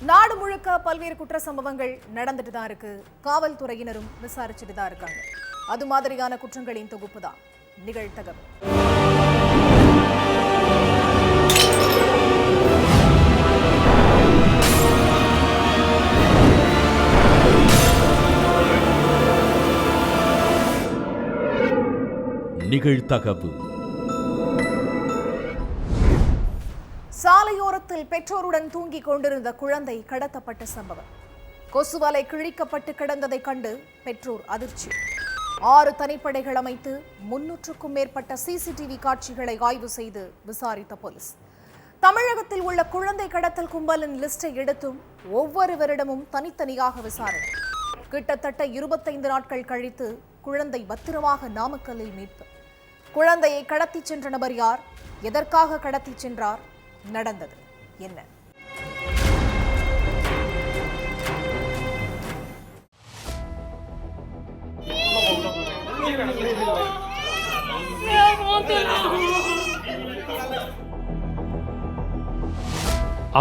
நாடு முழுக்க பல்வேறு குற்ற சம்பவங்கள் நடந்துட்டு தான் இருக்கு. காவல்துறையினரும் விசாரிச்சுட்டு தான் இருக்காங்க. அது மாதிரியான குற்றங்களின் தொகுப்பு தான் நிகழ்தகவு. நிகழ்தகவு. சாலையோரத்தில் பெற்றோருடன் தூங்கிக் கொண்டிருந்த குழந்தை கடத்தப்பட்ட சம்பவம். கொசுவலை கிழிக்கப்பட்டு கிடந்ததை கண்டு பெற்றோர் அதிர்ச்சி. 6 தனிப்படைகள் அமைத்து 300க்கும் மேற்பட்ட சிசிடிவி காட்சிகளை ஆய்வு செய்து விசாரித்த போலீஸ். தமிழகத்தில் உள்ள குழந்தை கடத்தல் கும்பலின் லிஸ்டை எடுத்தும் ஒவ்வொருவரிடமும் தனித்தனியாக விசாரணை. கிட்டத்தட்ட 25 நாட்கள் கழித்து குழந்தை பத்திரமாக நாமக்கல்லில் மீட்பு. குழந்தையை கடத்தி சென்ற நபர் யார்? எதற்காக கடத்தி சென்றார்? நடந்தது என்ன?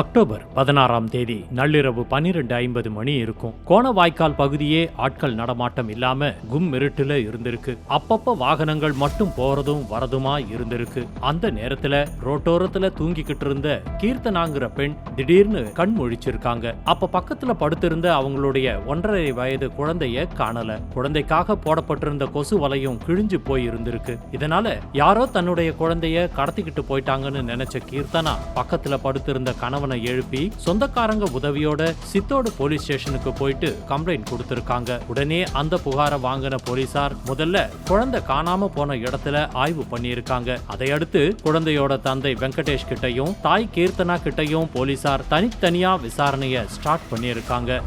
அக்டோபர் 16ஆம் தேதி நள்ளிரவு 12:50 மணி இருக்கும். கோணவாய்க்கால் பகுதியே ஆட்கள் நடமாட்டம் இல்லாம கும் இருட்டுல இருந்திருக்கு. அப்பப்ப வாகனங்கள் மட்டும் போறதும் வரதுமா இருந்திருக்கு. அந்த நேரத்துல ரோட்டோரத்துல தூங்கிக்கிட்டு இருந்த கீர்த்தனாங்கிற பெண் திடீர்னு கண் முழிச்சிருக்காங்க. அப்ப பக்கத்துல படுத்திருந்த அவங்களுடைய 1.5 வயது குழந்தைய காணல. குழந்தைக்காக போடப்பட்டிருந்த கொசு வலையும் கிழிஞ்சு போய் இருந்திருக்கு. இதனால யாரோ தன்னுடைய குழந்தைய கடத்திக்கிட்டு போயிட்டாங்கன்னு நினைச்ச கீர்த்தனா பக்கத்துல படுத்திருந்த கணவனை எழுப்பி சொந்தக்காரங்க உதவியோட சித்தோடு போலீஸ் ஸ்டேஷனுக்கு போயிட்டு கம்ப்ளைண்ட் கொடுத்திருக்காங்க. உடனே அந்த புகாரை வாங்கின போலீசார் முதல்ல குழந்தை காணாம போன இடத்துல ஆய்வு பண்ணியிருக்காங்க. அதையடுத்து குழந்தையோட தந்தை வெங்கடேஷ் கிட்டையும் தாய் கீர்த்தனா கிட்டையும் போலீசார் தனித்தனியா விசாரணையை ஸ்டார்ட் பண்ணியிருக்காங்க.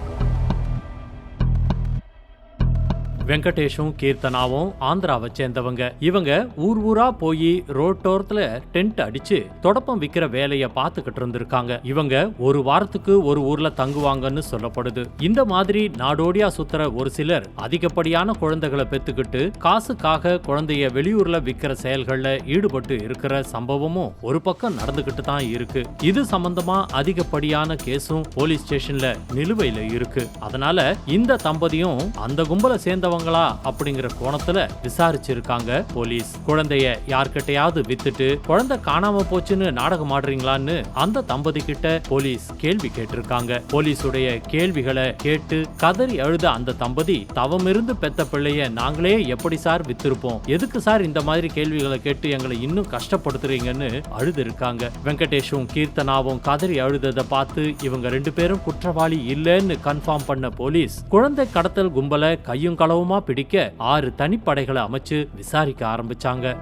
வெங்கடேஷும் கீர்த்தனாவும் ஆந்திராவை சேர்ந்தவங்க. இவங்க ஊர் ஊரா போய் ரோட்டோரத்துல டென்ட் அடிச்சு தொடப்பம் விக்கிற வேலையை பார்த்துக்கிட்டு இருந்திருக்காங்க. இவங்க ஒரு வாரத்துக்கு ஒரு ஊர்ல தங்குவாங்கன்னு சொல்லப்படுது. இந்த மாதிரி நாடோடியா சுத்துற ஒரு சிலர் அதிகப்படியான குழந்தைகளை பெத்துக்கிட்டு காசுக்காக குழந்தைய வெளியூர்ல விக்கிற செயல்கள்ல ஈடுபட்டு இருக்கிற சம்பவமும் ஒரு பக்கம் நடந்துகிட்டு தான் இருக்கு. இது சம்பந்தமா அதிகப்படியான கேஸும் போலீஸ் ஸ்டேஷன்ல நிலுவையில இருக்கு. அதனால இந்த தம்பதியும் அந்த கும்பலை சேர்ந்தவங்க அப்படிங்கிற கோணத்துல விசாரிச்சிருக்காங்க போலீஸ். குழந்தைய யார்கிட்டயாவது வித்துட்டு குழந்தை காணாம போச்சுன்னு நாடகம் ஆடுறீங்களான்னு அந்த தம்பதி கிட்ட போலீஸ் கேள்வி கேட்டிருக்காங்க. போலீஸுடைய கேள்விகளை கேட்டு கதறி அழுத அந்த தம்பதி, தவமிருந்து பெத்த பிள்ளைய நாங்களே எப்படி சார் வித்திருப்போம், எதுக்கு சார் இந்த மாதிரி கேள்விகளை கேட்டு எங்களை இன்னும் கஷ்டப்படுத்துறீங்கன்னு அழுது இருக்காங்க. வெங்கடேஷும் கீர்த்தனாவும் கதறி அழுததை பார்த்து இவங்க 2 பேரும் குற்றவாளி இல்லைன்னு கன்ஃபார்ம் பண்ண போலீஸ் குழந்தை கடத்தல் கும்பலை கையும் களவுமா பிடிக்க 6 தனிப்படைகளை அமைச்சு விசாரிக்க ஆரம்பிச்சாங்க.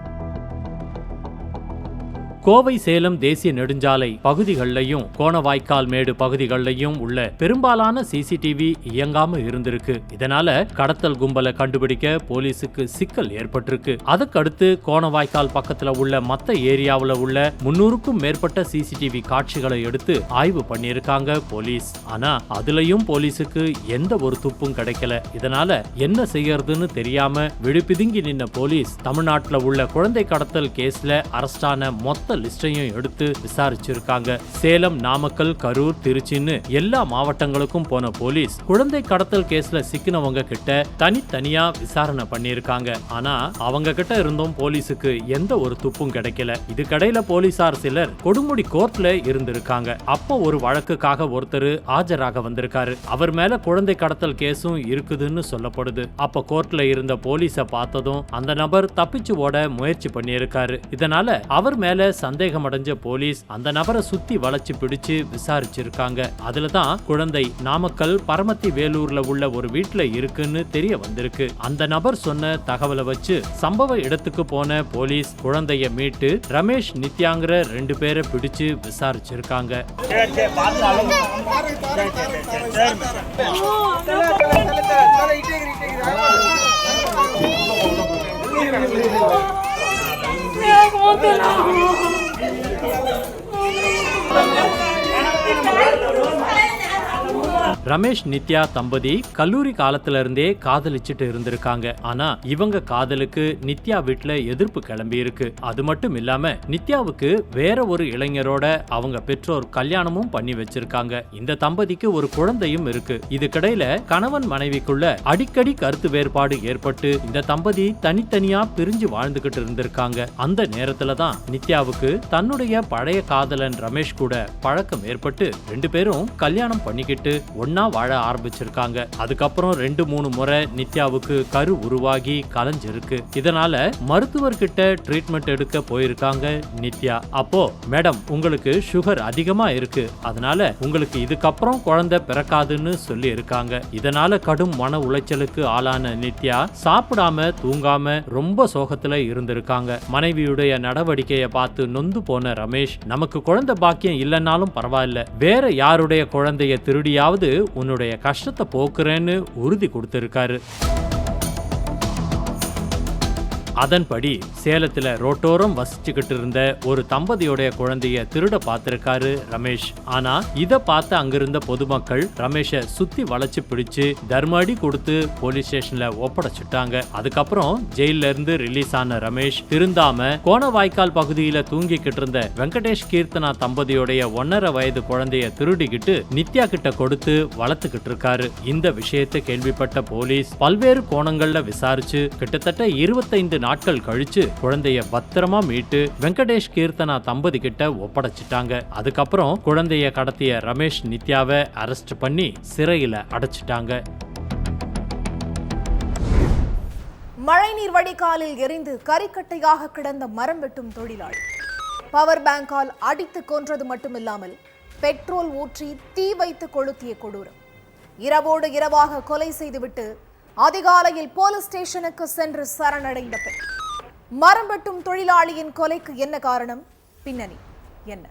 கோவை சேலம் தேசிய நெடுஞ்சாலை பகுதிகளிலையும் கோணவாய்க்கால் மேடு பகுதிகளிலையும் உள்ள பெரும்பாலான சிசிடிவி இயங்காம இருந்திருக்கு. இதனால கடத்தல் கும்பலை கண்டுபிடிக்க போலீஸுக்கு சிக்கல் ஏற்பட்டிருக்கு. அதுக்கடுத்து கோணவாய்க்கால் பக்கத்துல உள்ள மத்த ஏரியாவுல உள்ள 300க்கும் மேற்பட்ட சிசிடிவி காட்சிகளை எடுத்து ஆய்வு பண்ணியிருக்காங்க போலீஸ். ஆனா அதுலயும் போலீஸுக்கு எந்த ஒரு துப்பும் கிடைக்கல. இதனால என்ன செய்யறதுன்னு தெரியாம விழிபிதுங்கி நின்ன போலீஸ் தமிழ்நாட்டுல உள்ள குழந்தை கடத்தல் கேஸ்ல அரஸ்டான மொத்த லிஸ்டையும் எடுத்து விசாரிச்சிருக்காங்க. சேலம், நாமக்கல், கரூர், திருச்சின்னு எல்லா மாவட்டங்களுக்கும் போன போலீஸ் குழந்தை கடத்தல் கேஸ்ல சிக்கினவங்க கிட்ட தனித்தனியா விசாரணை பண்ணிருக்காங்க. ஆனா அவங்க கிட்ட இருந்தும் போலீஸுக்கு எந்த ஒரு துப்பும் கிடைக்கல. இதுக்கடையில போலீசார் சிலர் கொடுமுடி கோர்ட்ல இருந்திருக்காங்க. அப்போ ஒரு வழக்குக்காக ஒருத்தர் ஆஜராக வந்திருக்காரு. அவர் மேல குழந்தை கடத்தல் கேஸும் இருக்குதுன்னு சொல்லப்படுது. அப்ப கோர்ட்ல இருந்த போலீஸை பார்த்ததும் அந்த நபர் தப்பிச்சு ஓட முயற்சி பண்ணியிருக்காரு. இதனால அவர் மேல சந்தேகம் அடைஞ்ச போலீஸ் அந்த நபரை சுத்தி வளைச்சு பிடிச்சு விசாரிச்சிருக்காங்க. அதுலதான் குழந்தை நாமக்கல் பரமத்தி வேலூர்ல உள்ள ஒரு வீட்டுல இருக்குன்னு தெரிய வந்திருக்கு. அந்த நபர் சொன்ன தகவலை வச்சு சம்பவ இடத்துக்கு போன போலீஸ் குழந்தைய மீட்டு ரமேஷ், நித்யாங்கிற 2 பேரை பிடிச்சு விசாரிச்சிருக்காங்க. ரமேஷ் நித்யா தம்பதி கல்லூரி காலத்துல இருந்தே காதலிச்சுட்டு இருந்திருக்காங்க. ஆனா இவங்க காதலுக்கு நித்யா வீட்டுல எதிர்ப்பு கிளம்பி இருக்கு. அது மட்டும் இல்லாம நித்யாவுக்கு வேற ஒரு இளைஞரோட அவங்க பெற்றோர் கல்யாணமும் பண்ணி வச்சிருக்காங்க. இந்த தம்பதிக்கு ஒரு குழந்தையும் இருக்கு. இதுக்கிடையில கணவன் மனைவிக்குள்ள அடிக்கடி கருத்து வேறுபாடு ஏற்பட்டு இந்த தம்பதி தனித்தனியா பிரிஞ்சு வாழ்ந்துகிட்டு இருந்திருக்காங்க. அந்த நேரத்துல தான் நித்யாவுக்கு தன்னுடைய பழைய காதலன் ரமேஷ் கூட பழக்கம் ஏற்பட்டு 2 பேரும் கல்யாணம் பண்ணிக்கிட்டு ஒன்னா வாழ ஆரம்பிச்சிருக்காங்க. அதுக்கப்புறம் 2-3 முறை நித்யாவுக்கு கரு உருவாகி கலைஞ்சிருக்கு. இதனால மருத்துவர்கிட்ட ட்ரீட்மெண்ட் எடுக்க போயிருக்காங்க நித்யா. அப்போ மேடம் உங்களுக்கு சுகர் அதிகமா இருக்கு, அதனால உங்களுக்கு இதுக்கப்புறம் குழந்தை பிறக்காதுன்னு சொல்லி இருக்காங்க. இதனால கடும் மன உளைச்சலுக்கு ஆளான நித்யா சாப்பிடாம தூங்காம ரொம்ப சோகத்துல இருந்திருக்காங்க. மனைவியுடைய நடவடிக்கையை பார்த்து நொந்து போன ரமேஷ், நமக்கு குழந்தை பாக்கியம் இல்லைன்னாலும் பரவாயில்ல, வேற யாருடைய குழந்தைய திருடியாவது உன்னுடைய கஷ்டத்தை போக்குறேன்னு உறுதி கொடுத்திருக்காரு. அதன்படி சேலத்துல ரோட்டோரம் வசிச்சுக்கிட்டு இருந்த ஒரு தம்பதியோடைய குழந்தைய திருட பார்த்திருக்காரு ரமேஷ். ஆனா இத பார்த்து அங்கிருந்த பொதுமக்கள் ரமேஷை சுத்தி வளைச்சு பிடிச்சு தர்மடி கொடுத்து போலீஸ் ஸ்டேஷன்ல ஒப்படைச்சிட்டாங்க. அதுக்கப்புறம் ஜெயில இருந்து ரிலீஸ் ஆன ரமேஷ் திருந்தாம கோணவாய்க்கால் பகுதியில தூங்கிக்கிட்டு இருந்த வெங்கடேஷ் கீர்த்தனா தம்பதியோடைய 1.5 வயது குழந்தைய திருடிக்கிட்டு நித்யா கிட்ட கொடுத்து வளர்த்துக்கிட்டு இருக்காரு. இந்த விஷயத்தை கேள்விப்பட்ட போலீஸ் பல்வேறு கோணங்கள்ல விசாரிச்சு கிட்டத்தட்ட 25 நாட்கள் கழிச்சு குழந்தைய பத்திரமா மீட்டு வெங்கடேஷ் கீர்த்தனா தம்பதி கிட்ட ஒப்படைச்சிட்டாங்க. அதுக்கப்புறம் குழந்தைய கடத்திய ரமேஷ் நித்யாவை அரெஸ்ட் பண்ணி சிறையில அடைச்சிட்டாங்க. மழைநீர் வடிகாலில் எரிந்து கரிக்கட்டையாக கிடந்த மரம் வெட்டும் தொழிலாளி பவர் பேங்கால் அடித்து கொன்றது மட்டுமில்லாமல் பெட்ரோல் ஊற்றி தீ வைத்து கொளுத்திய கொடூரம். இரவோடு இரவாக கொலை செய்துவிட்டு அதிகாலையில் போலீஸ் ஸ்டேஷனுக்கு சென்று சரணடைந்த பெண். மரம் வெட்டும் தொழிலாளியின் கொலைக்கு என்ன காரணம், பின்னணி என்ன?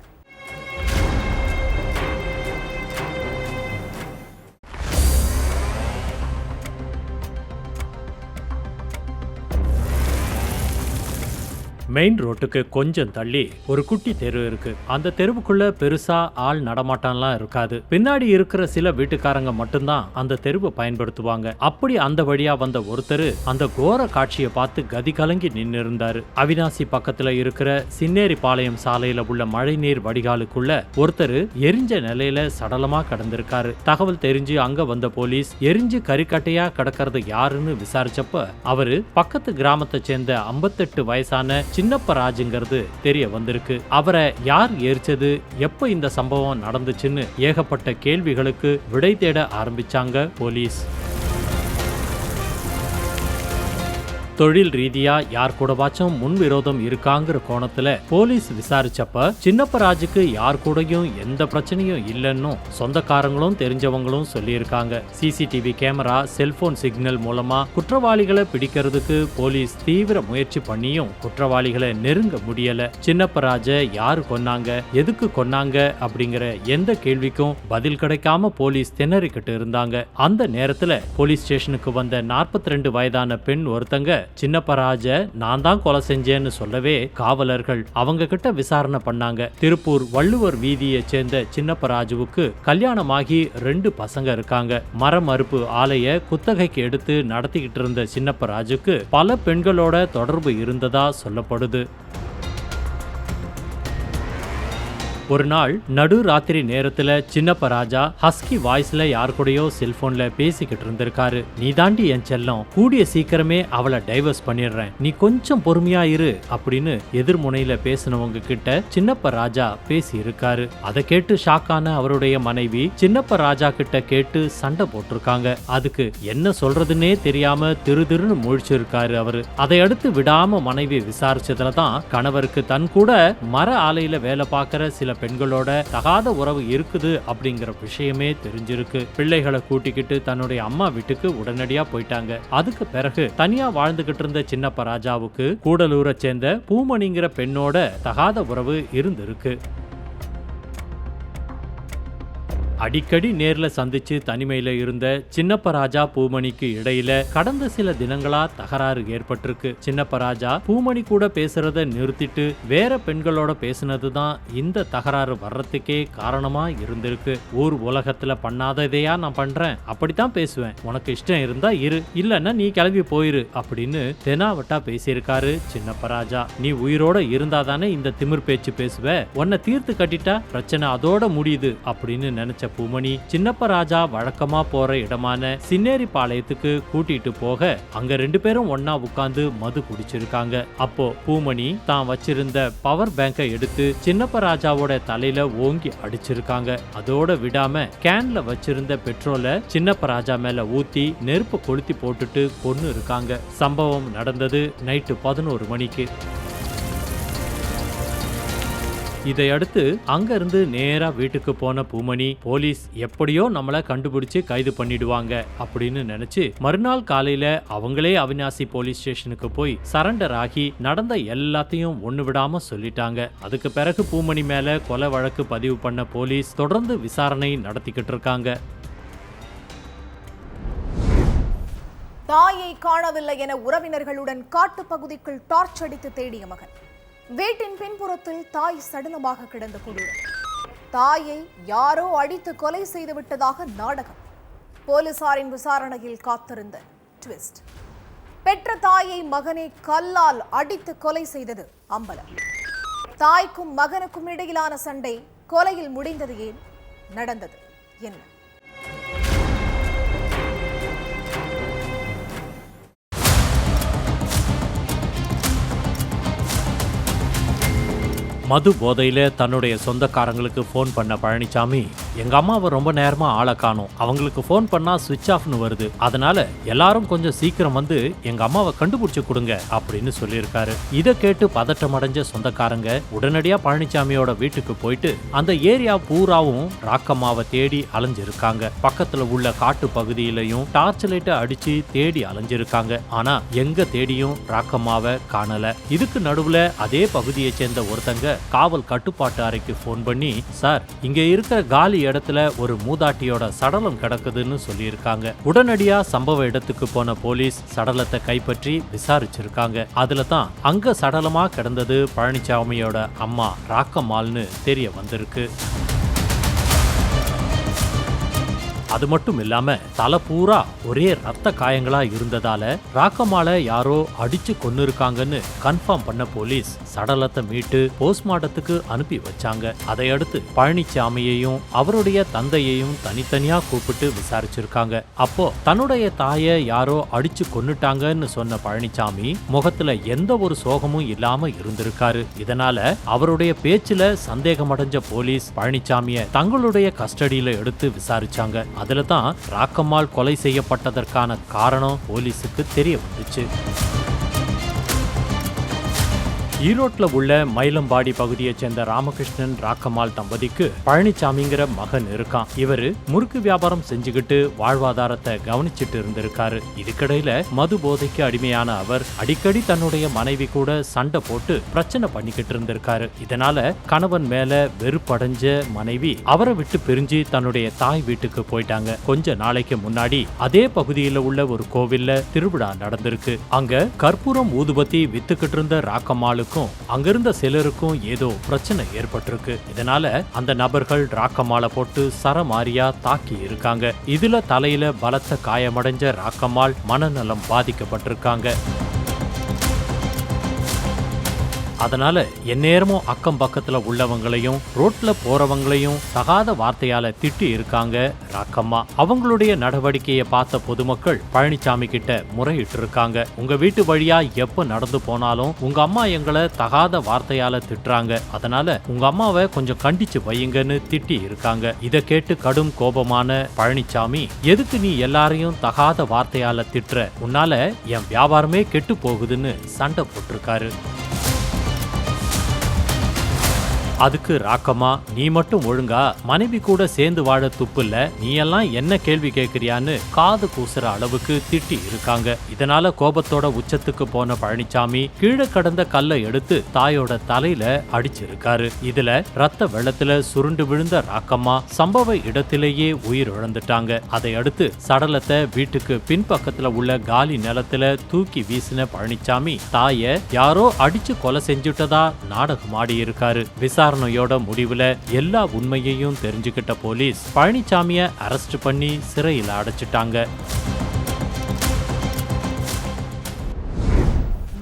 மெயின் ரோட்டுக்கு கொஞ்சம் தள்ளி ஒரு குட்டி தெரு இருக்கு. அந்த தெருவுக்குள்ள பெருசா ஆள் நடமாட்டம்லாம் இருக்காது. பின்னாடி இருக்கிற சில வீட்டுக்காரங்க மட்டும்தான் அந்த தெருவை பயன்படுத்துவாங்க. அப்படி அந்த வழியா வந்த ஒருத்தர் அந்த கோர காட்சியை பார்த்து கதி கலங்கி நின்று இருந்தாரு. அவினாசி பக்கத்துல இருக்கிற சின்னேரி பாளையம் சாலையில உள்ள மழைநீர் வடிகாலுக்குள்ள ஒருத்தர் எரிஞ்ச நிலையில சடலமா கடந்திருக்காரு. தகவல் தெரிஞ்சு அங்க வந்த போலீஸ் எரிஞ்சு கரிக்கட்டையா கிடக்கிறது யாருன்னு விசாரிச்சப்ப அவரு பக்கத்து கிராமத்தை சேர்ந்த 58 வயசான சின்னப்ப ராஜுங்கிறது தெரிய வந்திருக்கு. அவரை யார் எரிச்சது, எப்ப இந்த சம்பவம் நடந்துச்சுன்னு ஏகப்பட்ட கேள்விகளுக்கு விடை தேட ஆரம்பிச்சாங்க போலீஸ். தொழில் ரீதியா யார் கூடவாச்சும் முன்விரோதம் இருக்காங்கிற கோணத்துல போலீஸ் விசாரிச்சப்ப சின்னப்பராஜுக்கு யார் கூடயும் எந்த பிரச்சனையும் இல்லைன்னு சொந்தக்காரங்களும் தெரிஞ்சவங்களும் சொல்லியிருக்காங்க. சிசிடிவி கேமரா, செல்போன் சிக்னல் மூலமா குற்றவாளிகளை பிடிக்கிறதுக்கு போலீஸ் தீவிர முயற்சி பண்ணியும் குற்றவாளிகளை நெருங்க முடியல. சின்னப்பராஜ யாரு கொன்னாங்க, எதுக்கு கொன்னாங்க அப்படிங்கிற எந்த கேள்விக்கும் பதில் கிடைக்காம போலீஸ் திணறிக்கிட்டு இருந்தாங்க. அந்த நேரத்துல போலீஸ் ஸ்டேஷனுக்கு வந்த 42 வயதான பெண் ஒருத்தங்க சின்னப்பராஜ நான் தான் கொலை செஞ்சேன்னு சொல்லவே காவலர்கள் அவங்க கிட்ட விசாரணை பண்ணாங்க. திருப்பூர் வள்ளுவர் வீதியை சேர்ந்த சின்னப்பராஜுவுக்கு கல்யாணமாகி 2 பசங்க இருக்காங்க. மரம் மறுப்பு ஆலைய குத்தகைக்கு எடுத்து நடத்திக்கிட்டு இருந்த சின்னப்பராஜுக்கு பல பெண்களோட தொடர்பு இருந்ததா சொல்லப்படுது. ஒரு நாள் நடு ராத்திரி நேரத்துல சின்னப்பராஜா ஹஸ்கி வாய்ஸ்ல யார் கூடயோ செல்போன்ல பேசிக்கிட்டு இருந்திருக்காரு. நீ தாண்டி என் செல்லம், கூடிய சீக்கிரமே அவளை டைவர்ஸ் பண்ணிடுறேன், நீ கொஞ்சம் பொறுமையா இரு அப்படின்னு எதிர்முனையில பேசினவங்க கிட்ட சின்னப்பராஜா பேசி இருக்காரு. அதை கேட்டு ஷாக்கான அவருடைய மனைவி சின்னப்பராஜா கிட்ட கேட்டு சண்டை போட்டிருக்காங்க. அதுக்கு என்ன சொல்றதுன்னே தெரியாம திருன்னு முழிச்சிருக்காரு அவரு. அதை அடுத்து விடாம மனைவி விசாரிச்சதுலதான் கணவருக்கு தன் கூட மர ஆலையில வேலை பார்க்கிற சில பெண்களோட தகாத உறவு இருக்குது அப்படிங்கிற விஷயமே தெரிஞ்சிருக்கு. பிள்ளைகளை கூட்டிக்கிட்டு தன்னுடைய அம்மா வீட்டுக்கு உடனடியா போயிட்டாங்க. அதுக்கு பிறகு தனியா வாழ்ந்துகிட்டு இருந்த சின்னப்பராஜாவுக்கு கூடலூரை சேர்ந்த பூமணிங்கிற பெண்ணோட தகாத உறவு இருந்திருக்கு. அடிக்கடி நேர்ல சந்திச்சு தனிமையில இருந்த சின்னப்ப ராஜா பூமணிக்கு இடையில கடந்த சில தினங்களா தகராறு ஏற்பட்டிருக்கு. சின்னப்ப ராஜா பூமணி கூட பேசுறத நிறுத்திட்டு வேற பெண்களோட பேசினதுதான் இந்த தகராறு வர்றதுக்கே காரணமா இருந்திருக்கு. ஊர் உலகத்துல பண்ணாததையா நான் பண்றேன், அப்படித்தான் பேசுவேன், உனக்கு இஷ்டம் இருந்தா இரு, இல்லன்னா நீ கிளம்பி போயிரு அப்படின்னு தெனாவட்டா பேசியிருக்காரு சின்னப்ப ராஜா. நீ உயிரோட இருந்தாதானே இந்த திமிர் பேச்சு பேசுவ, உன்னை தீர்த்து கட்டிட்டா பிரச்சனை அதோட முடியுது அப்படின்னு நினைச்ச பூமணி சின்னப்ப ராஜா வழக்கமா போற இடமான சின்னேரி பாளையத்துக்கு கூட்டிட்டு போக அங்க 2 பேரும் ஒன்னா உட்கார்ந்து மது குடிச்சிருக்காங்க. அப்போ பூமணி தான் வச்சிருந்த பவர் பேங்கை எடுத்து சின்னப்ப ராஜாவோட தலையில ஓங்கி அடிச்சிருக்காங்க. அதோட விடாம கேன்ல வச்சிருந்த பெட்ரோலை சின்னப்ப ராஜா மேல ஊத்தி நெருப்பு கொளுத்தி போட்டுட்டு கொன்னு இருக்காங்க. சம்பவம் நடந்தது நைட்டு 11 மணிக்கு. இதையடுத்து அங்க இருந்து நேரா வீட்டுக்கு போன பூமணி போலீஸ் எப்படியோ நம்மள கண்டுபிடிச்சு கைது பண்ணிடுவாங்க அப்படின்னு நினைச்சு மறுநாள் காலையில அவங்களே அவினாசி போலீஸ் ஸ்டேஷனுக்கு போய் சரண்டர் ஆகி நடந்த எல்லாத்தையும் ஒண்ணு விடாம சொல்லிட்டாங்க. அதுக்கு பிறகு பூமணி மேல கொலை வழக்கு பதிவு பண்ண போலீஸ் தொடர்ந்து விசாரணை நடத்திக்கிட்டு இருக்காங்க. தாயை காணவில்லை என உறவினர்களுடன் காட்டு பகுதிக்குள் டார்ச் அடித்து தேடிய மகன். வீட்டின் பின்புறத்தில் தாய் சடலமாக கிடந்த கொடூரம். தாயை யாரோ அடித்து கொலை செய்து விட்டதாக நாடகம். போலீசாரின் விசாரணையில் காத்திருந்த ட்விஸ்ட். பெற்ற தாயை மகனை கல்லால் அடித்து கொலை செய்தது அம்பலம். தாய்க்கும் மகனுக்கும் இடையிலான சண்டை கொலையில் முடிந்தது ஏன்? நடந்தது என்ன? மது போதையில தன்னுடைய சொந்தக்காரங்களுக்கு போன் பண்ண பழனிசாமி, எங்க அம்மாவை ரொம்ப நேரமா ஆளை காணோம், அவங்களுக்கு போன் பண்ணா சுவிட்ச் ஆஃப்னு வருது, அதனால எல்லாரும் கொஞ்சம் சீக்கிரம் வந்து எங்க அம்மாவை கண்டுபிடிச்சு கொடுங்க அப்படின்னு சொல்லியிருக்காரு. இதை கேட்டு பதட்டம் அடைஞ்ச சொந்தக்காரங்க உடனடியா பழனிசாமியோட வீட்டுக்கு போயிட்டு அந்த ஏரியா பூராவும் ராக்கம்மாவை தேடி அலைஞ்சிருக்காங்க. பக்கத்துல உள்ள காட்டு பகுதியிலையும் டார்ச் லைட்டை அடிச்சு தேடி அலைஞ்சிருக்காங்க. ஆனா எங்க தேடியும் ராக்கம்மாவை காணல. இதுக்கு நடுவுல அதே பகுதியை சேர்ந்த ஒருத்தங்க காவல் கட்டுப்பாட்டு அறைக்கு போன் பண்ணி, சார் இங்க இருக்கிற காலி இடத்துல ஒரு மூதாட்டியோட சடலம் கிடக்குதுன்னு சொல்லியிருக்காங்க. உடனடியா சம்பவ இடத்துக்கு போன போலீஸ் சடலத்தை கைப்பற்றி விசாரிச்சிருக்காங்க. அதுல தான் அங்க சடலமா கிடந்தது பழனிசாமியோட அம்மா ராக்கம்மாள்னு தெரிய வந்திருக்கு. அது மட்டும் இல்லாம தலை பூரா ஒரே ரத்த காயங்களா இருந்ததால ராக்கம்மாளை யாரோ அடிச்சு கொன்னு இருக்காங்கன்னு கன்ஃபார்ம் பண்ண போலீஸ் சடலத்தை மீட்டு போஸ்ட்மார்ட்டத்துக்கு அனுப்பி வச்சாங்க. அதையடுத்து பழனிசாமியையும் அவருடைய தந்தையையும் தனித்தனியா கூப்பிட்டு விசாரிச்சிருக்காங்க. அப்போ தன்னுடைய தாயை யாரோ அடிச்சு கொன்னுட்டாங்கன்னு சொன்ன பழனிசாமி முகத்துல எந்த ஒரு சோகமும் இல்லாம இருந்திருக்காரு. இதனால அவருடைய பேச்சுல சந்தேகமடைஞ்ச போலீஸ் பழனிசாமிய தங்களுடைய கஸ்டடியில எடுத்து விசாரிச்சாங்க. அதுல தான் ராக்கம்மாள் கொலை செய்யப்பட்டதற்கான காரணம் போலீஸுக்கு தெரிய வந்துச்சு. ஈரோட்ல உள்ள மயிலம்பாடி பகுதியை சேர்ந்த ராமகிருஷ்ணன் ராக்கம்மாள் தம்பதிக்கு பழனிசாமிங்கிற மகன் இருக்கான். இவரு முறுக்கு வியாபாரம் செஞ்சுக்கிட்டு வாழ்வாதாரத்தை கவனிச்சிட்டு இருந்திருக்காரு. இதுக்கிடையில மது போதைக்கு அடிமையான அவர் அடிக்கடி தன்னுடைய மனைவி கூட சண்டை போட்டு பிரச்சனை பண்ணிக்கிட்டு இருந்திருக்காரு. இதனால கணவன் மேல வெறுப்படைஞ்ச மனைவி அவரை விட்டு பிரிஞ்சு தன்னுடைய தாய் வீட்டுக்கு போயிட்டாங்க. கொஞ்ச நாளைக்கு முன்னாடி அதே பகுதியில உள்ள ஒரு கோவில்ல திருவிழா நடந்திருக்கு. அங்க கற்பூரம் ஊதுபத்தி வித்துக்கிட்டு இருந்த ராக்கம்மாளுக்கு அங்கிருந்த சிலருக்கும் ஏதோ பிரச்சனை ஏற்பட்டிருக்கு. இதனால அந்த நபர்கள் ராக்கம்மாளை போட்டு சரமாரியா தாக்கி இருக்காங்க. இதுல தலையில பலத்த காயமடைஞ்ச ராக்கம்மாள் மனநலம் பாதிக்கப்பட்டிருக்காங்க. அதனால எந்நேரமும் அக்கம் பக்கத்துல உள்ளவங்களையும் ரோட்ல போறவங்களையும் தகாத வார்த்தையால திட்டி இருக்காங்க ராக்கம்மா. அவங்களுடைய நடவடிக்கையை பார்த்த பொதுமக்கள் பழனிசாமி கிட்ட முறையிட்டு இருக்காங்க. உங்க வீட்டு வழியா எப்ப நடந்து போனாலும் உங்க அம்மா எங்களை தகாத வார்த்தையால திட்டுறாங்க, அதனால உங்க அம்மாவை கொஞ்சம் கண்டிச்சு வையுங்கன்னு திட்டி இருக்காங்க. இதை கேட்டு கடும் கோபமான பழனிசாமி, எதுக்கு நீ எல்லாரையும் தகாத வார்த்தையால திட்டுற, உன்னால என் வியாபாரமே கெட்டு போகுதுன்னு சண்டை போட்டிருக்காரு. அதுக்கு ராக்கம்மா, நீ மட்டும் ஒழுங்கா மனைவி கூட சேர்ந்து வாழ துப்புல்ல, நீ எல்லாம் என்ன கேள்வி கேட்கிறியான்னு காது கூசுற அளவுக்கு திட்டி இருக்காங்க. இதனால கோபத்தோட உச்சத்துக்கு போன பழனிசாமி கீழே கடந்த கல்லை எடுத்து தாயோட தலையில அடிச்சிருக்காரு. இதுல ரத்த வெள்ளத்துல சுருண்டு விழுந்த ராக்கம்மா சம்பவ இடத்திலேயே உயிர் இழந்துட்டாங்க. அதை அடுத்து சடலத்தை வீட்டுக்கு பின்பக்கத்துல உள்ள காலி நிலத்துல தூக்கி வீசின பழனிசாமி தாய யாரோ அடிச்சு கொலை செஞ்சுட்டதா நாடகம் ஆடி இருக்காரு. விசாரணையோட முடிவுல எல்லா உண்மையையும் தெரிஞ்சுக்கிட்ட போலீஸ் பழனிசாமிய அரெஸ்ட் பண்ணி சிறையில் அடைச்சிட்டாங்க.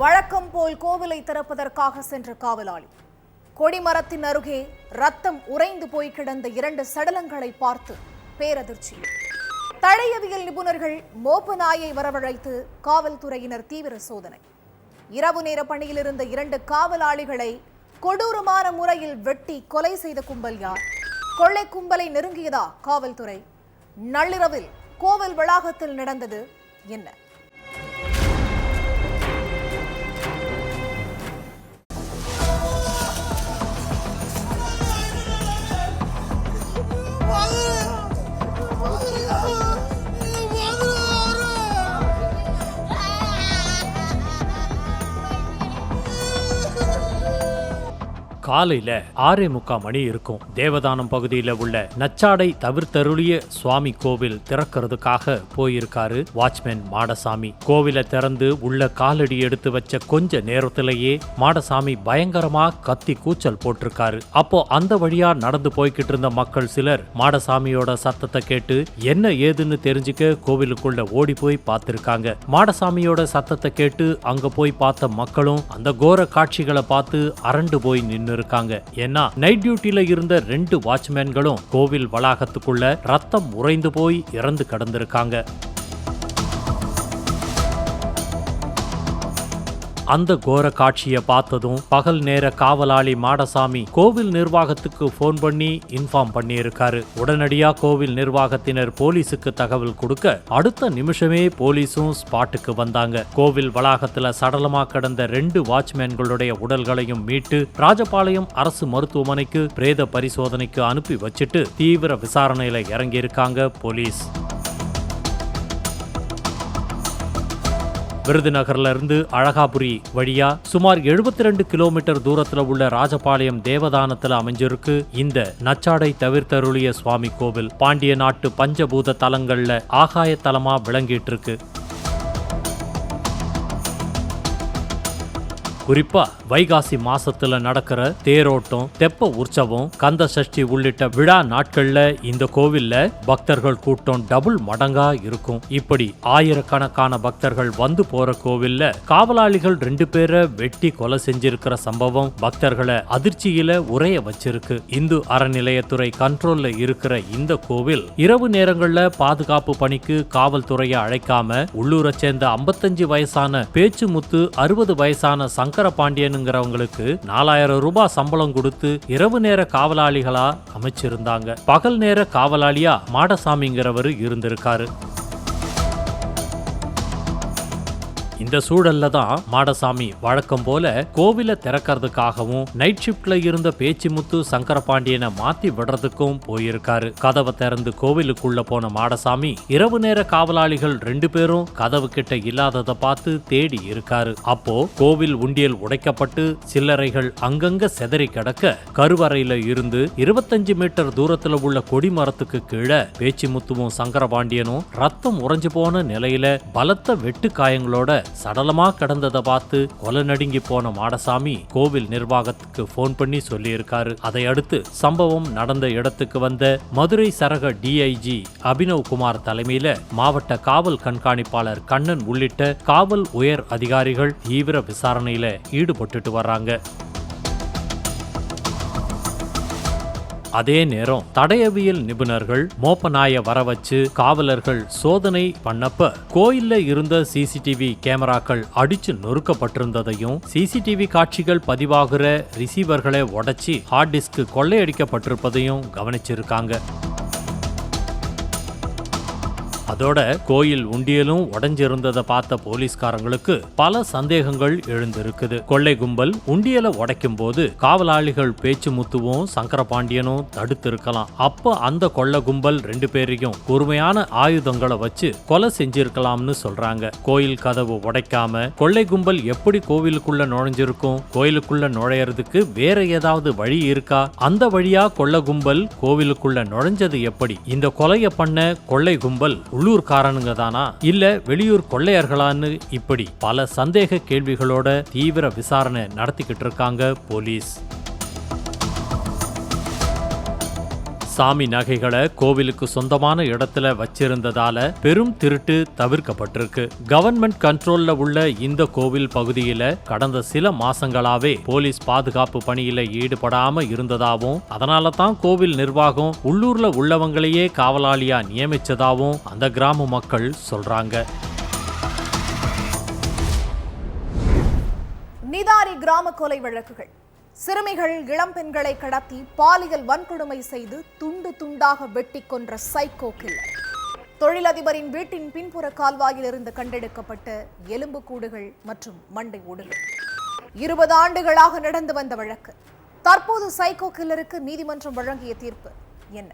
வழக்கம் போல் கோவிலை திறப்பதற்காக சென்ற காவலாளி கொடிமரத்தின் அருகே ரத்தம் உறைந்து போய் கிடந்த 2 சடலங்களை பார்த்து பேரதிர்ச்சி. தடயவியல் நிபுணர்கள் மோப்ப நாயை வரவழைத்து காவல்துறையினர் தீவிர சோதனை. இரவு நேர பணியில் இருந்த 2 காவலாளிகளை கொடூரமான முறையில் வெட்டி கொலை செய்த கும்பல் யார்? கொள்ளை கும்பலை நெருங்கியதா காவல்துறை? நள்ளிரவில் கோவில் வளாகத்தில் நடந்தது என்ன? காலையில 6:45 மணி இருக்கும். தேவதானம் பகுதியில் உள்ள நச்சாடை தவிர்த்தருளிய சுவாமி கோவில் திறக்கிறதுக்காக போயிருக்காரு வாட்ச்மேன் மாடசாமி. கோவிலை திறந்து உள்ள காலடி எடுத்து வச்ச கொஞ்ச நேரத்திலேயே மாடசாமி பயங்கரமா கத்தி கூச்சல் போட்டிருக்காரு. அப்போ அந்த வழியா நடந்து போய்கிட்டு இருந்த மக்கள் சிலர் மாடசாமியோட சத்தத்தை கேட்டு என்ன ஏதுன்னு தெரிஞ்சுக்க கோவிலுக்குள்ள ஓடி போய் பார்த்திருக்காங்க. மாடசாமியோட சத்தத்தை கேட்டு அங்க போய் பார்த்த மக்களும் அந்த கோர காட்சிகளை பார்த்து அரண்டு போய் நின்னு இருக்காங்க. ஏன்னா நைட் டியூட்டில இருந்த 2 வாட்ச்மேன்களும் கோவில் வளாகத்துக்குள்ள ரத்தம் உறைந்து போய் இறந்து கிடந்திருக்காங்க. அந்த கோர காட்சியை பார்த்ததும் பகல் நேர காவலாளி மாடசாமி கோவில் நிர்வாகத்துக்கு போன் பண்ணி இன்ஃபார்ம் பண்ணியிருக்காரு. உடனடியா கோவில் நிர்வாகத்தினர் போலீஸுக்கு தகவல் கொடுக்க அடுத்த நிமிஷமே போலீஸும் ஸ்பாட்டுக்கு வந்தாங்க. கோவில் வளாகத்துல சடலமா கிடந்த 2 வாட்ச்மேன்களுடைய உடல்களையும் மீட்டு ராஜபாளையம் அரசு மருத்துவமனைக்கு பிரேத பரிசோதனைக்கு அனுப்பி வச்சிட்டு தீவிர விசாரணையில இறங்கியிருக்காங்க போலீஸ். விருதுநகர்ல இருந்து அழகாபுரி வழியா சுமார் 72 கிலோமீட்டர் தூரத்துல உள்ள ராஜபாளையம் தேவதானத்துல அமைஞ்சிருக்கு இந்த நச்சாடை தவிர்த்தருளிய சுவாமி கோவில். பாண்டிய நாட்டு பஞ்சபூத தலங்கள்ல ஆகாய தலமா விளங்கிட்டு இருக்கு. குறிப்பா வைகாசி மாசத்துல நடக்கிற தேரோட்டம், தெப்ப உற்சவம், கந்த சஷ்டி உள்ளிட்ட விழா நாட்கள்ல இந்த கோவில்ல பக்தர்கள் கூட்டம் டபுள் மடங்கா இருக்கும். இப்படி ஆயிரக்கணக்கான பக்தர்கள் வந்து போற கோவில்ல காவலாளிகள் 2 பேரை வெட்டி கொலை செஞ்சிருக்கிற சம்பவம் பக்தர்களை அதிர்ச்சியில உறைய வச்சிருக்கு. இந்து அறநிலையத்துறை கண்ட்ரோல்ல இருக்கிற இந்த கோவில் இரவு நேரங்கள்ல பாதுகாப்பு பணிக்கு காவல்துறையை அழைக்காம உள்ளூரை சேர்ந்த 55 வயசான பேச்சுமுத்து, 60 வயசான சங்கர பாண்டியனுங்கிறவங்களுக்கு 4000 ரூபாய் சம்பளம் கொடுத்து இரவு நேர காவலாளிகளா அமைச்சிருந்தாங்க. பகல் நேர காவலாளியா மாடசாமிங்கிறவர் இருந்திருக்காரு. இந்த சூழல்ல தான் மாடசாமி வழக்கம் போல கோவிலை திறக்கிறதுக்காகவும் நைட் ஷிப்ட்ல இருந்த பேச்சிமுத்து சங்கரபாண்டியனை மாத்தி விடுறதுக்கும் போயிருக்காரு. கதவை திறந்து கோவிலுக்குள்ள போன மாடசாமி இரவு நேர காவலாளிகள் 2 பேரும் கதவு கிட்ட இல்லாததை பார்த்து தேடி இருக்காரு. அப்போ கோவில் உண்டியல் உடைக்கப்பட்டு சில்லறைகள் அங்கங்க செதறி கிடக்க கருவறையில இருந்து 25 மீட்டர் தூரத்துல உள்ள கொடிமரத்துக்கு கீழே பேச்சிமுத்துவும் சங்கரபாண்டியனும் ரத்தம் உறைஞ்சு போன நிலையில பலத்த வெட்டு காயங்களோட சடலமா கடந்ததை பார்த்து கொலை நடுங்கி போன மாடசாமி கோவில் நிர்வாகத்துக்கு போன் பண்ணி சொல்லியிருக்காரு. அதை அடுத்து சம்பவம் நடந்த இடத்துக்கு வந்த மதுரை சரக டிஐஜி அபினவ் குமார் தலைமையில மாவட்ட காவல் கண்காணிப்பாளர் கண்ணன் உள்ளிட்ட காவல் உயர் அதிகாரிகள் தீவிர விசாரணையில ஈடுபட்டுட்டு வர்றாங்க. அதே நேரம் தடயவியல் நிபுணர்கள் மோப்பநாய வர வச்சு காவலர்கள் சோதனை பண்ணப்ப கோயில்ல இருந்த சிசிடிவி கேமராக்கள் அடிச்சு நொறுக்கப்பட்டிருந்ததையும் சிசிடிவி காட்சிகள் பதிவாகிற ரிசீவர்களை உடைச்சி ஹார்ட் டிஸ்க் கொள்ளையடிக்கப்பட்டிருப்பதையும் கவனிச்சிருக்காங்க. அதோட கோயில் உண்டியலும் உடைஞ்சிருந்ததை பார்த்த போலீஸ்காரங்களுக்கு பல சந்தேகங்கள் எழுந்திருக்குது. கொள்ளை கும்பல் உண்டியலை உடைக்கும் போது காவலாளிகள் பேச்சு முத்துவும் சங்கரபாண்டியனும் தடுத்து இருக்கலாம். அப்ப அந்த கொள்ளை கும்பல் 2 பேரையும் கூர்மையான ஆயுதங்களை வச்சு கொலை செஞ்சிருக்கலாம்னு சொல்றாங்க. கோயில் கதவு உடைக்காம கொள்ளை கும்பல் எப்படி கோவிலுக்குள்ள நுழைஞ்சிருக்கும்? கோயிலுக்குள்ள நுழையறதுக்கு வேற ஏதாவது வழி இருக்கா? அந்த வழியா கொள்ளை கும்பல் கோவிலுக்குள்ள நுழைஞ்சது எப்படி? இந்த கொலையை பண்ண கொள்ளை கும்பல் உள்ளூர்காரனுங்க தானா இல்ல வெளியூர் கொள்ளையர்களான்னு இப்படி பல சந்தேக கேள்விகளோட தீவிர விசாரணை நடத்திக்கிட்டு இருக்காங்க போலீஸ். சாமி நகைகளை கோவிலுக்கு சொந்தமான இடத்துல வச்சிருந்ததால பெரும் திருட்டு தவிர்க்கப்பட்டிருக்கு. கவர்மெண்ட் கண்ட்ரோல்ல உள்ள இந்த கோவில் பகுதியில கடந்த சில மாசங்களாவே போலீஸ் பாதுகாப்பு பணியில ஈடுபடாம இருந்ததாவும், அதனால தான் கோவில் நிர்வாகம் உள்ளூர்ல உள்ளவங்களையே காவலாளியா நியமிச்சதாவும் அந்த கிராம மக்கள் சொல்றாங்க. நிதாரி கிராம கொலை வழக்குகள். சிறுமிகள் இளம் பெண்களை கடத்தி பாலியல் வன்கொடுமை செய்து துண்டு துண்டாக வெட்டி கொன்ற சைக்கோ கில்லர். தொழிலதிபரின் வீட்டின் பின்புற கால்வாயில் இருந்து கண்டெடுக்கப்பட்ட எலும்புக்கூடுகள் மற்றும் மண்டை ஓடுகள். 20 ஆண்டுகளாக நடந்து வந்த வழக்கு. தற்போது சைக்கோ கில்லருக்கு நீதிமன்றம் வழங்கிய தீர்ப்பு என்ன?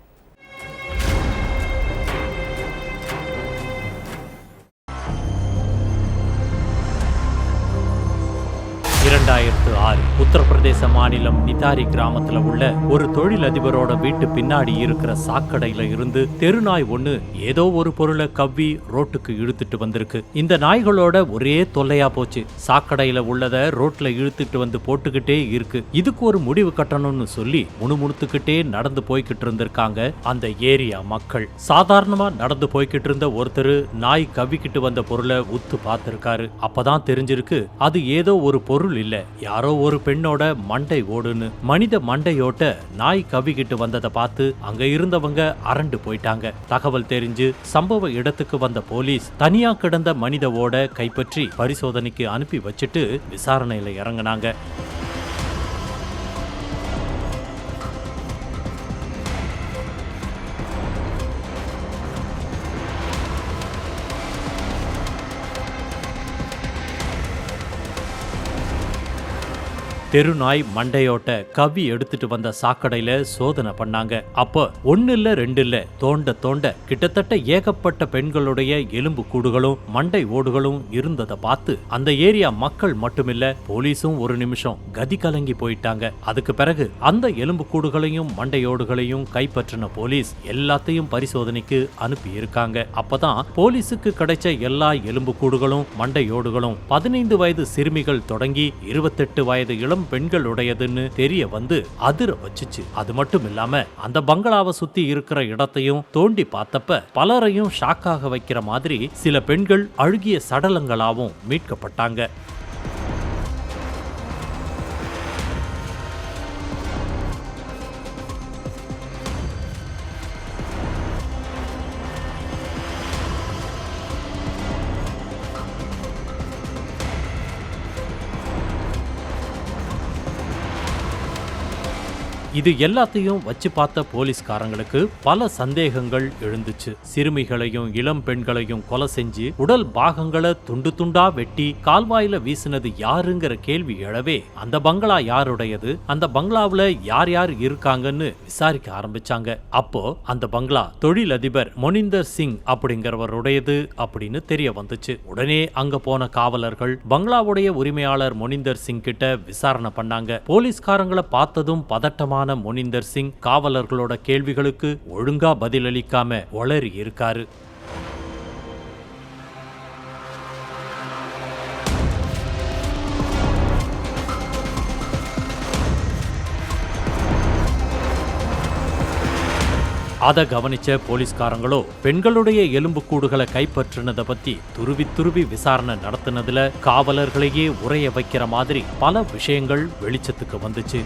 2006 உத்தரப்பிரதேச மாநிலம் நிதாரி கிராமத்துல உள்ள ஒரு தொழிலதிபரோட வீட்டு பின்னாடி இருக்கிற சாக்கடையில இருந்து தெருநாய் ஒண்ணு ஏதோ ஒரு பொருளை கவ்வி ரோட்டுக்கு இழுத்துட்டு வந்திருக்கு. இந்த நாய்களோட ஒரே தொல்லையா போச்சு. சாக்கடையில உள்ளத ரோட்ல இழுத்துட்டு வந்து போட்டுக்கிட்டே இருக்கு. இதுக்கு ஒரு முடிவு கட்டணும்னு சொல்லி முணுமுணுத்துக்கிட்டே நடந்து போய்கிட்டு இருந்திருக்காங்க அந்த ஏரியா மக்கள். சாதாரணமா நடந்து போய்கிட்டு இருந்த ஒருத்தர் நாய் கவ்விக்கிட்டு வந்த பொருளை உத்து பார்த்திருக்காரு. அப்பதான் தெரிஞ்சிருக்கு அது ஏதோ ஒரு பொருள் இல்ல, யாரோ ஒரு பெண்ணோட மண்டை ஓடுன்னு. மனித மண்டையோட்ட நாய் கவ்விக்கிட்டு வந்ததை பார்த்து அங்க இருந்தவங்க அரண்டு போயிட்டாங்க. தகவல் தெரிஞ்சு சம்பவ இடத்துக்கு வந்த போலீஸ் தனியா கிடந்த மனித ஓட கைப்பற்றி பரிசோதனைக்கு அனுப்பி வச்சுட்டு விசாரணையில இறங்கினாங்க. தெருநாய் மண்டையோட்ட கவ்வி எடுத்துட்டு வந்த சாக்கடையில சோதனை பண்ணாங்க. அப்ப 1 இல்ல 2 இல்ல தோண்ட கிட்டத்தட்ட ஏகப்பட்ட பெண்களுடைய எலும்பு கூடுகளும் மண்டை ஓடுகளும் இருந்ததை பார்த்து அந்த ஏரியா மக்கள் மட்டுமில்ல போலீஸும் ஒரு நிமிஷம் கதி கலங்கி போயிட்டாங்க. அதுக்கு பிறகு அந்த எலும்பு கூடுகளையும் மண்டையோடுகளையும் கைப்பற்றின போலீஸ் எல்லாத்தையும் பரிசோதனைக்கு அனுப்பி இருக்காங்க. அப்பதான் போலீஸுக்கு கிடைச்ச எல்லா எலும்பு கூடுகளும் மண்டையோடுகளும் 15 வயது சிறுமிகள் தொடங்கி 28 வயது இளம் பெண்களுடையதுன்னு தெரிய வந்து அதிர வச்சுச்சு. அது மட்டும் இல்லாம அந்த பங்களாவை சுத்தி இருக்கிற இடத்தையும் தோண்டி பார்த்தப்ப பலரையும் ஷாக்காக வைக்கிற மாதிரி சில பெண்கள் அழுகிய சடலங்களாவும் மீட்கப்பட்டாங்க. இது எல்லாத்தையும் வச்சு பார்த்த போலீஸ்காரங்களுக்கு பல சந்தேகங்கள் எழுந்துச்சு. சிறுமிகளையும் இளம் பெண்களையும் கொலை செஞ்சு உடல் பாகங்களை துண்டு துண்டா வெட்டி கால்வாயில வீசினது யாருங்கிற கேள்வி எழவே அந்த பங்களா யாருடையது, அந்த பங்களாவுல யார் யார் இருக்காங்கன்னு விசாரிக்க ஆரம்பிச்சாங்க. அப்போ அந்த பங்களா தொழிலதிபர் மொனிந்தர் சிங் அப்படிங்கிறவருடையது அப்படின்னு தெரிய வந்துச்சு. உடனே அங்க போன காவலர்கள் பங்களாவுடைய உரிமையாளர் மொனிந்தர் சிங் கிட்ட விசாரணை பண்ணாங்க. போலீஸ்காரங்களை பார்த்ததும் பதட்டமான மொனிந்தர் சிங் காவலர்களோட கேள்விகளுக்கு ஒழுங்கா பதிலளிக்காம ஒளறி இருக்காரு. அதை கவனிச்ச போலீஸ்காரங்களோ பெண்களுடைய எலும்புக்கூடுகளை கைப்பற்றினதை பத்தி துருவி விசாரணை நடத்தினதுல காவலர்களையே உறைய வைக்கிற மாதிரி பல விஷயங்கள் வெளிச்சத்துக்கு வந்துச்சு.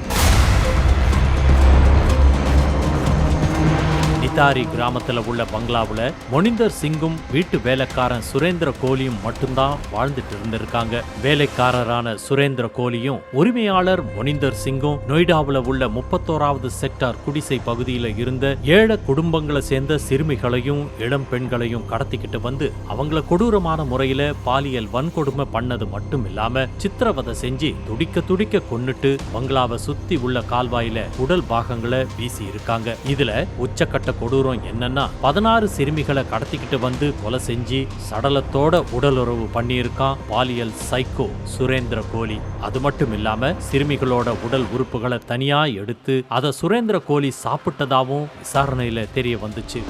இத்தாரி கிராமத்துல உள்ள பங்களாவுல மொனிந்தர் சிங்கும் வீட்டு வேலைக்காரன் சுரேந்திர கோலியும் மட்டும்தான் வாழ்ந்துட்டு இருந்திருக்காங்க. வேலைக்காரரான சுரேந்திர கோலியும் உரிமையாளர் மொனிந்தர் சிங்கும் நொய்டாவுல உள்ள 31வது செக்டார் குடிசை பகுதியில இருந்த 7 குடும்பங்களை சேர்ந்த சிறுமிகளையும் இளம் பெண்களையும் கடத்திக்கிட்டு வந்து அவங்கள கொடூரமான முறையில பாலியல் வன்கொடுமை பண்ணது மட்டும் இல்லாம சித்திரவதை செஞ்சு துடிக்க துடிக்க கொன்னுட்டு பங்களாவை சுத்தி உள்ள கால்வாயில உடல் பாகங்களை வீசி இருக்காங்க. இதுல உச்சக்கட்ட கொடூரம் என்னன்னா 16 சிறுமிகளை கடத்திக்கிட்டு வந்து கொலை செஞ்சு சடலத்தோட உடலுறவு பண்ணியிருக்கான் பாலியல் சைக்கோ சுரேந்திர கோலி. அது மட்டும் இல்லாம சிறுமிகளோட உடல் உறுப்புகளை தனியா எடுத்து அதை சுரேந்திர கோலி சாப்பிட்டதாவும் விசாரணையில தெரிய வந்துச்சு.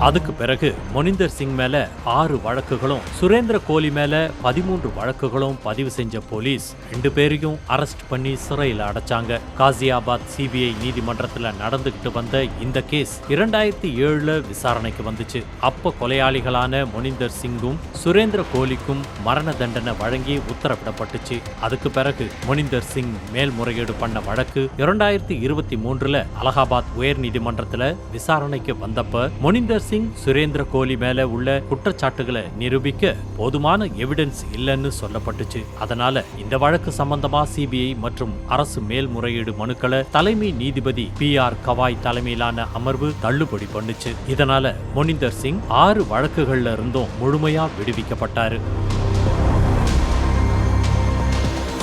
அதுக்கு பிறகு மொனிந்தர் சிங் மேல 6 வழக்குகளும் சுரேந்திர கோலி மேல 13 வழக்குகளும் பதிவு செஞ்ச போலீஸ் 2 பேரையும் அரெஸ்ட் பண்ணி சிறையில் அடைச்சாங்க. காசியாபாத் சிபிஐ நீதிமன்றத்துல நடந்துகிட்டு வந்த இந்த கேஸ் 2007 விசாரணைக்கு வந்துச்சு. அப்ப கொலையாளிகளான மொனிந்தர் சிங்கும் சுரேந்திர கோலிக்கும் மரண தண்டனை வழங்கி உத்தரவிடப்பட்டுச்சு. அதுக்கு பிறகு மொனிந்தர் சிங் மேல்முறையீடு பண்ண வழக்கு 2023 அலகாபாத் உயர் நீதிமன்றத்துல விசாரணைக்கு வந்தப்ப மொனிந்தர் சிங் சுரேந்திர கோலி மேல உள்ள குற்றச்சாட்டுகளை நிரூபிக்க போதுமான எவிடன்ஸ் இல்லைன்னு சொல்லப்பட்டுச்சு. அதனால இந்த வழக்கு சம்பந்தமா சிபிஐ மற்றும் அரசு மேல்முறையீடு மனுக்களை தலைமை நீதிபதி PR கவாய் தலைமையிலான அமர்வு தள்ளுபடி பண்ணுச்சு. இதனால மொனிந்தர் சிங் 6 வழக்குகள்ல இருந்தும் முழுமையா விடுவிக்கப்பட்டாரு.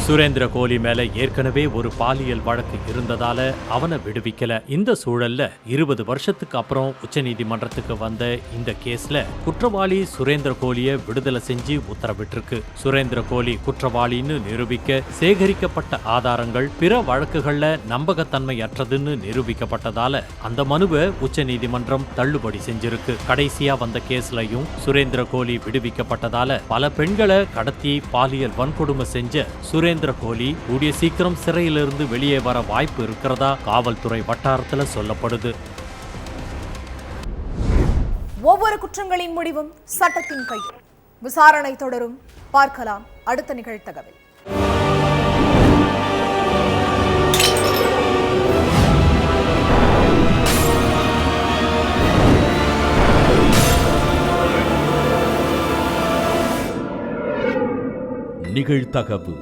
சுரேந்திர கோலி மேல ஏற்கனவே ஒரு பாலியல் வழக்கு இருந்ததால அவனை விடுவிக்கல. இந்த சூழல்ல 20 வருஷத்துக்கு அப்புறம் உச்சநீதிமன்றத்துக்கு வந்த இந்த கேஸ்ல குற்றவாளி சுரேந்திர கோலியை விடுதலை செஞ்சு உத்தரவிட்டிருக்கு. சுரேந்திர கோலி குற்றவாளின்னு நிரூபிக்க சேகரிக்கப்பட்ட ஆதாரங்கள் பிற வழக்குகள்ல நம்பகத்தன்மையற்றதுன்னு நிரூபிக்கப்பட்டதால அந்த மனுவை உச்சநீதிமன்றம் தள்ளுபடி செஞ்சிருக்கு. கடைசியா வந்த கேஸ்லயும் சுரேந்திர கோலி விடுவிக்கப்பட்டதால பல பெண்களை கடத்தி பாலியல் வன்கொடுமை செஞ்ச சுரேந்திர கோலி கூடிய சீக்கிரம் சிறையிலிருந்து வெளியே வர வாய்ப்பு இருக்கிறதா காவல்துறை வட்டாரத்துல சொல்லப்படுது. ஒவ்வொரு குற்றங்களின் முடிவும் சட்டத்தின் கையில். விசாரணை தொடரும். பார்க்கலாம் அடுத்த நிகழ்த்தகவில். நிகழ்த்தகவு.